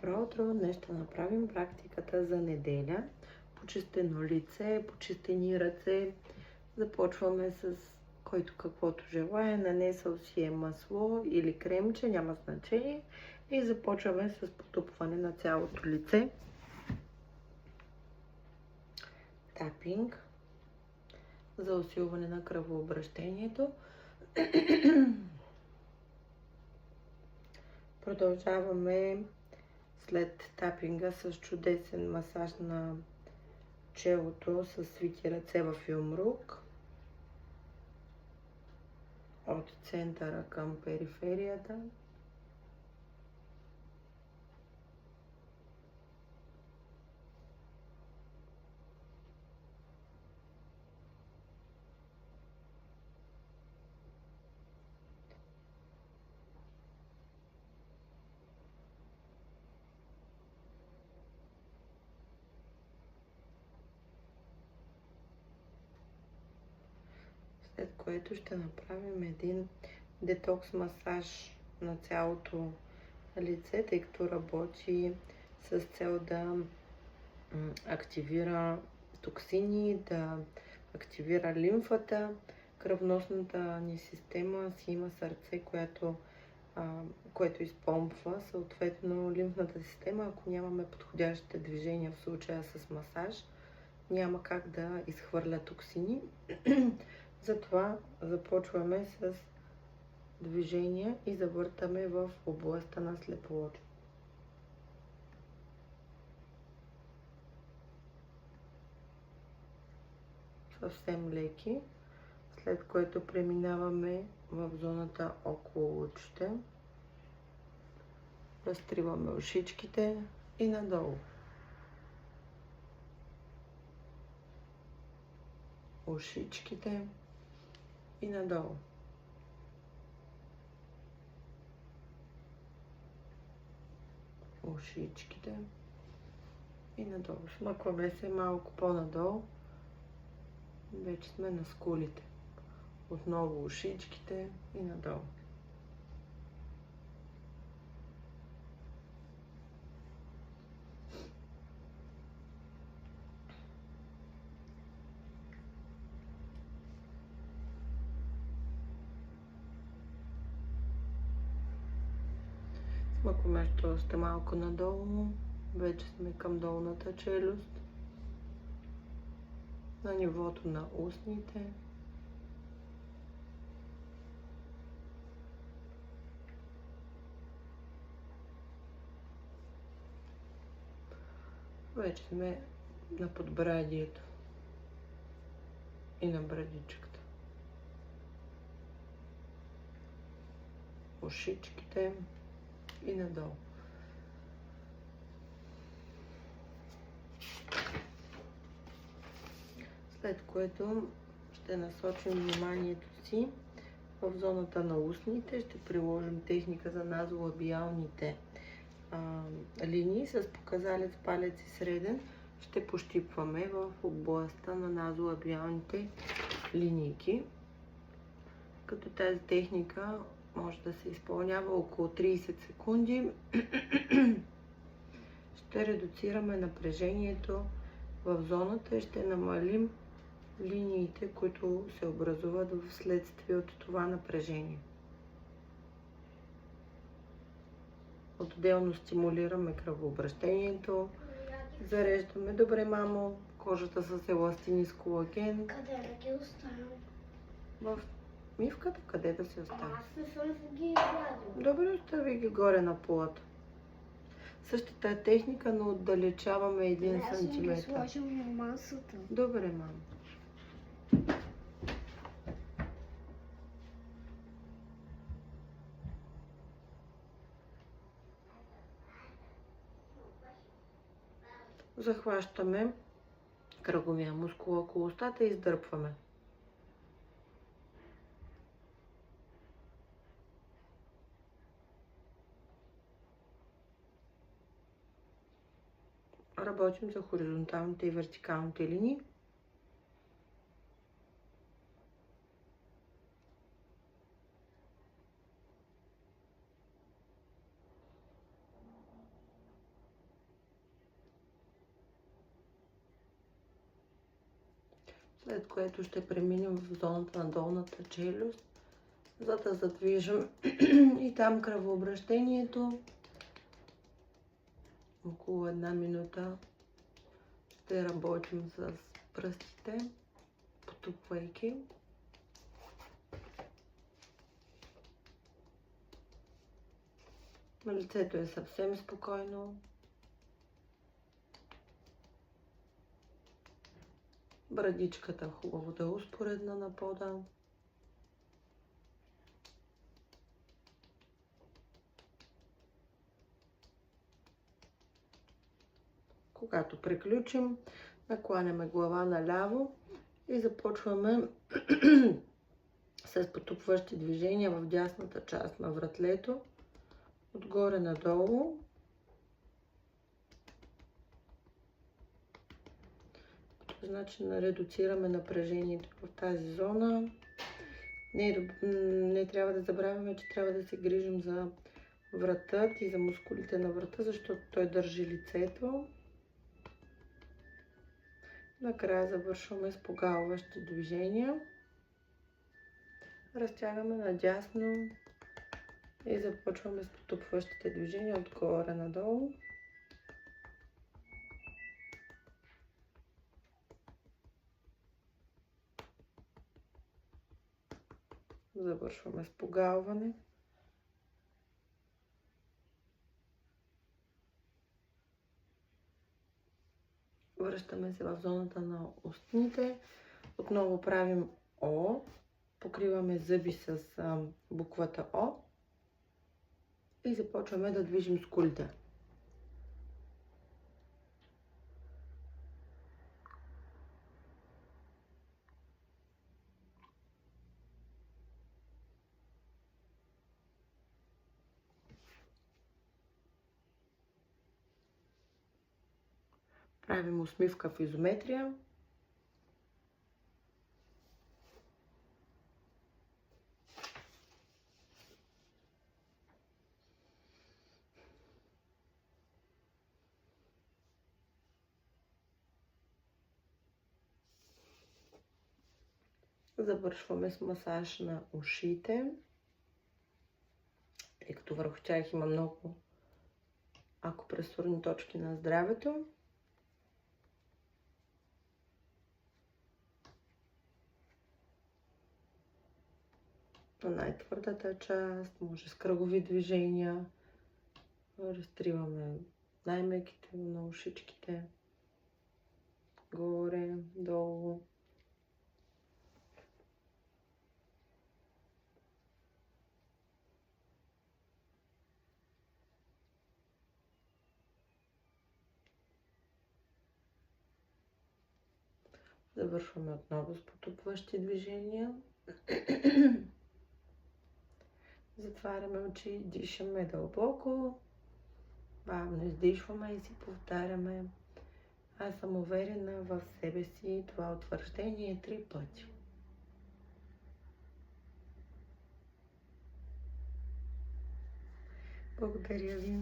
Добро утро! Днес ще направим практиката за неделя. Почистено лице, почистени ръце. Започваме с който каквото желае. Нанесъл си е масло или кремче, няма значение. И започваме с потупване на цялото лице. Тапинг за усилване на кръвообращението. Продължаваме след тапинга с чудесен масаж на челото с свити ръце в юмрук. От центъра към периферията. След което ще направим един детокс масаж на цялото лице, тъй като работи с цел да активира токсини, да активира лимфата. Кръвносната ни система си има сърце, което изпомпва съответно лимфната система. Ако нямаме подходящите движения в случая с масаж, няма как да изхвърля токсини. Затова започваме с движение и завъртаме в областта на слепоочие. Съвсем леки, след което преминаваме в зоната около очите. Разтриваме ушичките и надолу. Ушичките и надолу. Ушичките и надолу. Смъкваме се малко по-надолу. Вече сме на скулите. Отново ушичките и надолу. Смъкваме още малко надолу. Вече сме към долната челюст. На нивото на устните. Вече сме на подбрадието и на брадичката. Ушичките и надолу. След което ще насочим вниманието си в зоната на устните. Ще приложим техника за назолабиалните линии с показалец, палец и среден. Ще пощипваме в областта на назолабиалните линийки. Като тази техника може да се изпълнява около 30 секунди. Ще редуцираме напрежението в зоната и ще намалим линиите, които се образуват в следствие от това напрежение. Отделно стимулираме кръвообращението. Зареждаме. Добре, мамо. Кожата с еластин и с колаген. Къде да ги оставям? В мивката, къде да се остави? Аз не съм ги извадил. Добре, остави ги горе на полата. Същата е техника, но отдалечаваме 1 сантиметър. Аз съм ги сложил на масата. Добре, мамо. Захващаме кръговия мускул около устата и издърпваме. Работим за хоризонталните и вертикалните линии. след което ще преминем в зоната на долната челюст, за да задвижим и там кръвообращението. Около 1 минута ще работим с пръстите, потупвайки. Лицето е съвсем спокойно. Брадичката хубаво да е успоредна на пода. Когато приключим, накланяме глава наляво и започваме с потупващи движения в дясната част на вратлето, отгоре надолу. По този начин редуцираме напрежението в тази зона. Не трябва да забравяме, че трябва да се грижим за вратът и за мускулите на врата, защото той държи лицето. Накрая завършваме с погалващи движения. Разтягаме надясно и започваме с потупващите движения отгоре надолу. Завършваме с погалване. Връщаме се в зоната на устните. Отново правим О. Покриваме зъби с буквата О. И започваме да движим скулите. Правим усмивка в изометрия. Завършваме с масаж на ушите, тъй като върху тях има много акупресурни точки на здравето. На най-твърдата част, може с кръгови движения. Разтриваме най-меките на ушичките. Горе, долу. Завършваме отново с потупващи движения. Затваряме очи, дишаме дълбоко. Бавно издишваме и си повтаряме: аз съм уверена в себе си. Това утвърждение 3 пъти. Благодаря ви.